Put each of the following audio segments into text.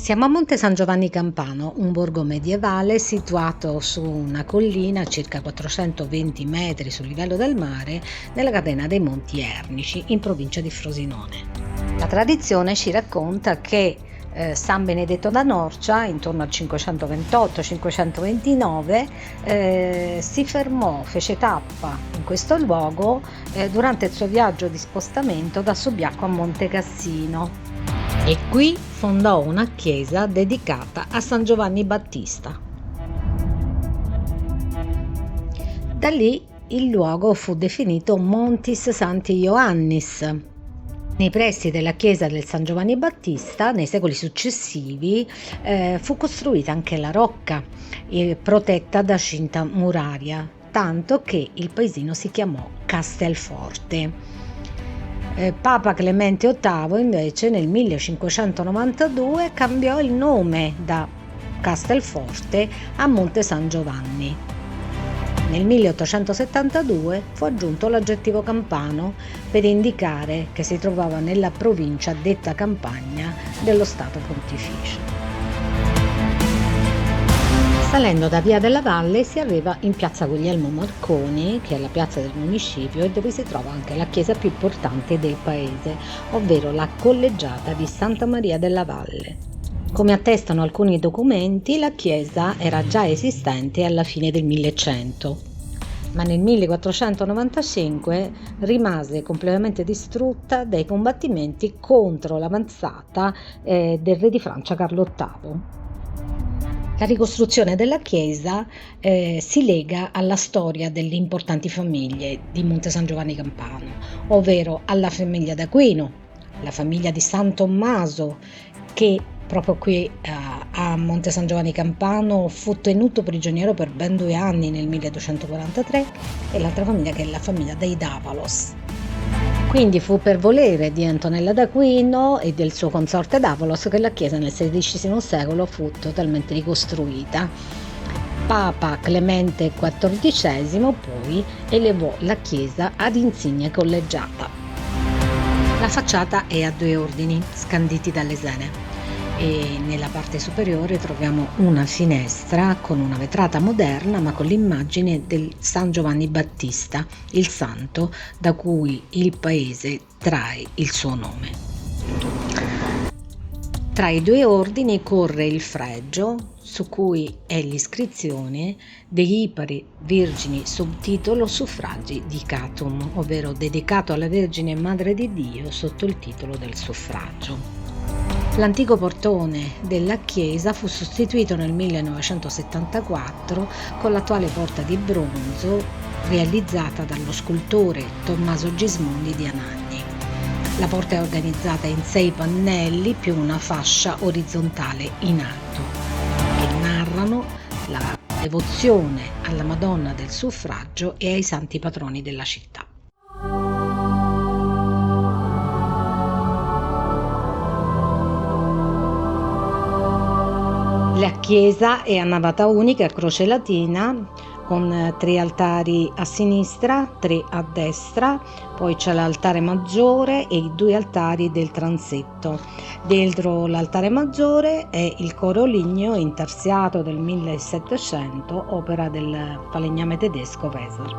Siamo a Monte San Giovanni Campano, un borgo medievale situato su una collina a circa 420 metri sul livello del mare nella catena dei Monti Ernici, in provincia di Frosinone. La tradizione ci racconta che San Benedetto da Norcia, intorno al 528-529, si fermò, fece tappa in questo luogo durante il suo viaggio di spostamento da Subiaco a Monte Cassino. E qui fondò una chiesa dedicata a San Giovanni Battista. Da lì il luogo fu definito Montis Sancti Ioannis. Nei pressi della chiesa del San Giovanni Battista, nei secoli successivi, fu costruita anche la rocca, protetta da cinta muraria, tanto che il paesino si chiamò Castelforte. Papa Clemente VIII invece nel 1592 cambiò il nome da Castelforte a Monte San Giovanni. Nel 1872 fu aggiunto l'aggettivo campano per indicare che si trovava nella provincia detta Campania dello Stato Pontificio. Salendo da Via della Valle si arriva in piazza Guglielmo Marconi, che è la piazza del municipio e dove si trova anche la chiesa più importante del paese, ovvero la collegiata di Santa Maria della Valle. Come attestano alcuni documenti, la chiesa era già esistente alla fine del 1100, ma nel 1495 rimase completamente distrutta dai combattimenti contro l'avanzata del re di Francia Carlo VIII. La ricostruzione della chiesa si lega alla storia delle importanti famiglie di Monte San Giovanni Campano, ovvero alla famiglia d'Aquino, la famiglia di San Tommaso, che proprio qui a Monte San Giovanni Campano fu tenuto prigioniero per ben 2 anni nel 1243, e l'altra famiglia che è la famiglia dei Davalos. Quindi fu per volere di Antonella d'Aquino e del suo consorte Davalos che la chiesa nel XVI secolo fu totalmente ricostruita. Papa Clemente XIV poi elevò la chiesa ad insigne collegiata. La facciata è a 2 ordini scanditi da lesene e nella parte superiore troviamo una finestra con una vetrata moderna ma con l'immagine del San Giovanni Battista, il santo da cui il paese trae il suo nome. Tra i 2 ordini corre il fregio su cui è l'iscrizione degli Ipari Virgini subtitolo Suffragi Dicatum, ovvero dedicato alla Vergine Madre di Dio sotto il titolo del suffragio. L'antico portone della chiesa fu sostituito nel 1974 con l'attuale porta di bronzo realizzata dallo scultore Tommaso Gismondi di Anagni. La porta è organizzata in 6 pannelli più una fascia orizzontale in alto che narrano la devozione alla Madonna del Suffragio e ai santi patroni della città. La chiesa è a navata unica a croce latina con 3 altari a sinistra, 3 a destra, poi c'è l'altare maggiore e i 2 altari del transetto. Dentro l'altare maggiore è il coro ligneo intarsiato del 1700, opera del falegname tedesco Weser.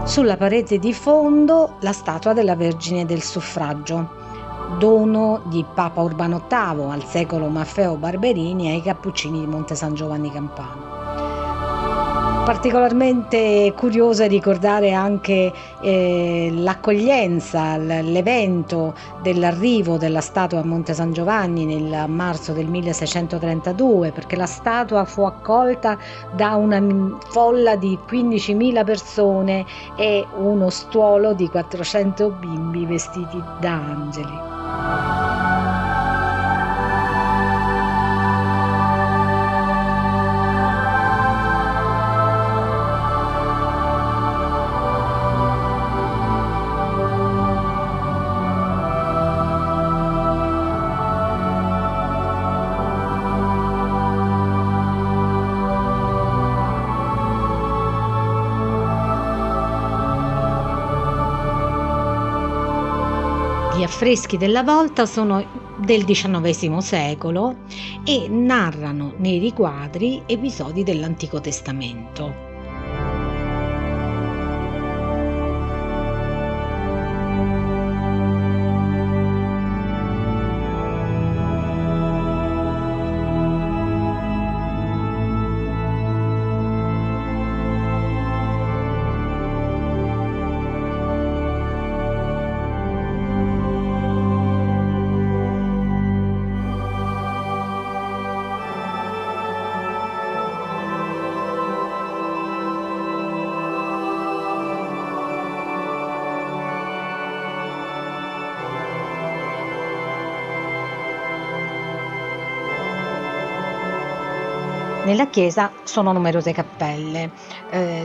Sulla parete di fondo la statua della Vergine del Suffragio, dono di Papa Urbano VIII al secolo Maffeo Barberini ai Cappuccini di Monte San Giovanni Campano. Particolarmente curioso è ricordare anche l'accoglienza, l'evento dell'arrivo della statua a Monte San Giovanni nel marzo del 1632, perché la statua fu accolta da una folla di 15.000 persone e uno stuolo di 400 bimbi vestiti da angeli. Gli affreschi della volta sono del XIX secolo e narrano nei riquadri episodi dell'Antico Testamento. Nella chiesa sono numerose cappelle.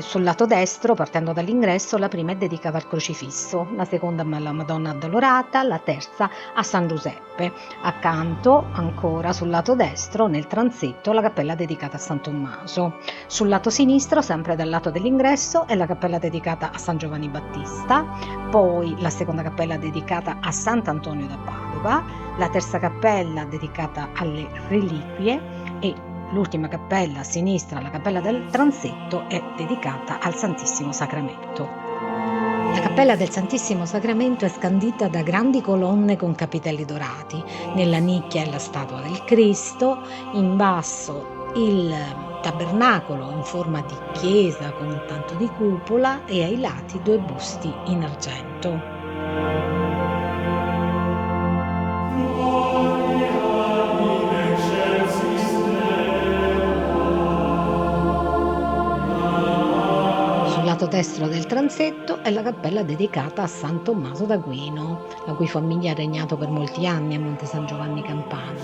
Sul lato destro, partendo dall'ingresso, la prima è dedicata al Crocifisso, la seconda alla Madonna Addolorata, la terza a San Giuseppe. Accanto, ancora sul lato destro, nel transetto, la cappella dedicata a San Tommaso. Sul lato sinistro, sempre dal lato dell'ingresso, è la cappella dedicata a San Giovanni Battista, poi la seconda cappella dedicata a Sant'Antonio da Padova, la terza cappella dedicata alle reliquie e l'ultima cappella a sinistra, la cappella del transetto, è dedicata al Santissimo Sacramento. La cappella del Santissimo Sacramento è scandita da grandi colonne con capitelli dorati. Nella nicchia è la statua del Cristo, in basso il tabernacolo in forma di chiesa con un tanto di cupola e ai lati 2 busti in argento. Lato destro del transetto è la cappella dedicata a San Tommaso d'Aquino, la cui famiglia ha regnato per molti anni a Monte San Giovanni Campano.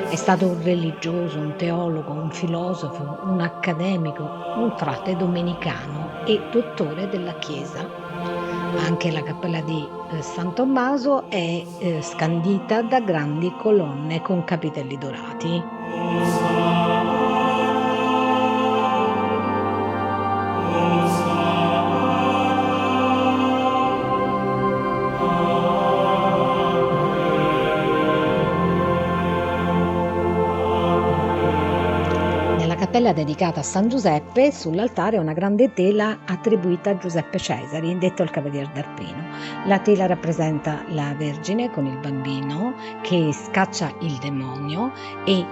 È stato un religioso, un teologo, un filosofo, un accademico, un frate domenicano e dottore della Chiesa. Anche la cappella di San Tommaso è scandita da grandi colonne con capitelli dorati. Cappella dedicata a San Giuseppe, sull'altare una grande tela attribuita a Giuseppe Cesari, detto il Cavalier d'Arpino. La tela rappresenta la Vergine con il bambino che scaccia il demonio e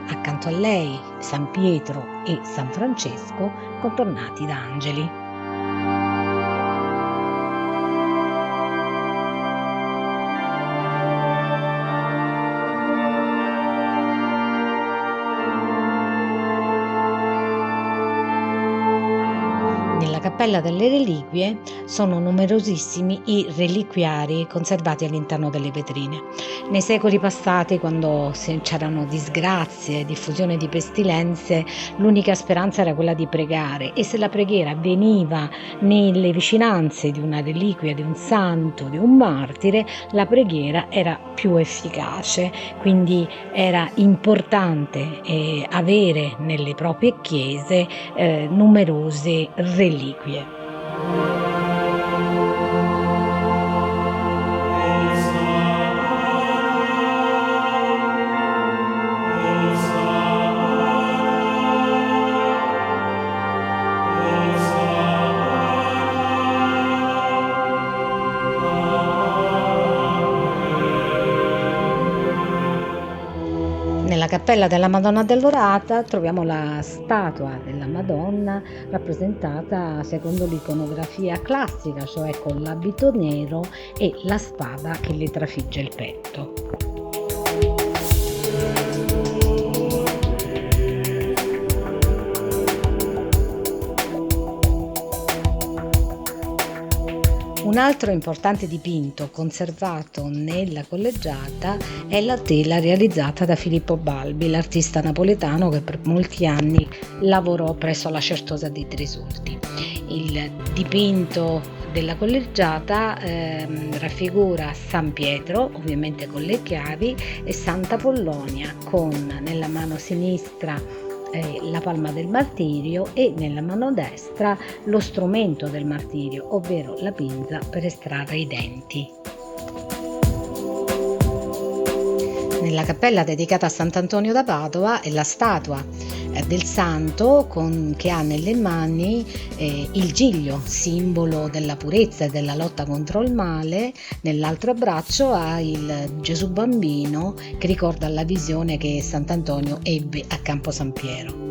accanto a lei San Pietro e San Francesco contornati da angeli. Nella Cappella delle Reliquie sono numerosissimi i reliquiari conservati all'interno delle vetrine. Nei secoli passati, quando c'erano disgrazie, diffusione di pestilenze, l'unica speranza era quella di pregare, e se la preghiera avveniva nelle vicinanze di una reliquia, di un santo, di un martire, la preghiera era più efficace. Quindi era importante avere nelle proprie chiese numerose reliquie. Nella cappella della Madonna Addolorata troviamo la statua della Madonna rappresentata secondo l'iconografia classica, cioè con l'abito nero e la spada che le trafigge il petto. Un altro importante dipinto conservato nella collegiata è la tela realizzata da Filippo Balbi, l'artista napoletano che per molti anni lavorò presso la Certosa di Trisulti. Il dipinto della collegiata raffigura San Pietro, ovviamente con le chiavi, e Santa Pollonia con nella mano sinistra la palma del martirio e nella mano destra lo strumento del martirio, ovvero la pinza per estrarre i denti. Nella cappella dedicata a Sant'Antonio da Padova è la statua del santo che ha nelle mani il giglio, simbolo della purezza e della lotta contro il male. Nell'altro braccio ha il Gesù bambino che ricorda la visione che Sant'Antonio ebbe a Campo San Piero.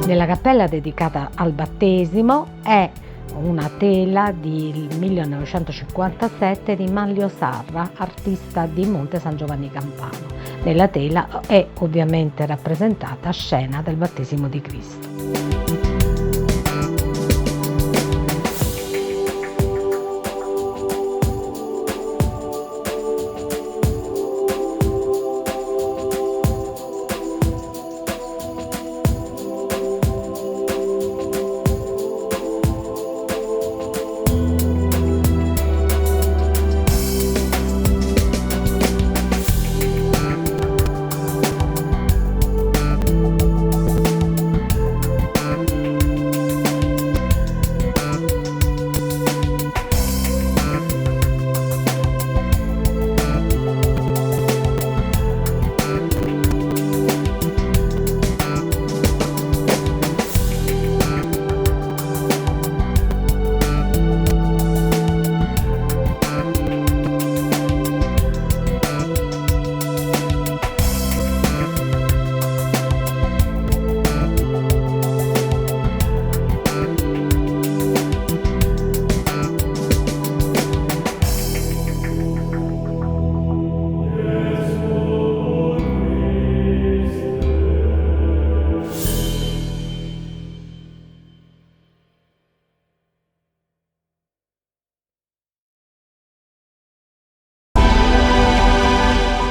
Nella cappella dedicata al battesimo è una tela del 1957 di Manlio Sarra, artista di Monte San Giovanni Campano. Nella tela è ovviamente rappresentata scena del battesimo di Cristo.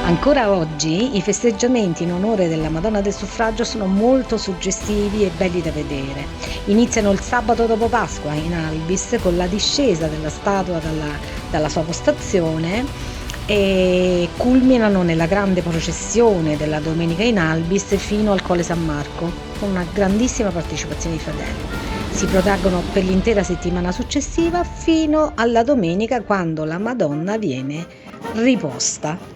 Ancora oggi i festeggiamenti in onore della Madonna del Suffragio sono molto suggestivi e belli da vedere. Iniziano il sabato dopo Pasqua in Albis con la discesa della statua dalla sua postazione e culminano nella grande processione della domenica in Albis fino al Colle San Marco con una grandissima partecipazione di fedeli. Si protraggono per l'intera settimana successiva fino alla domenica, quando la Madonna viene riposta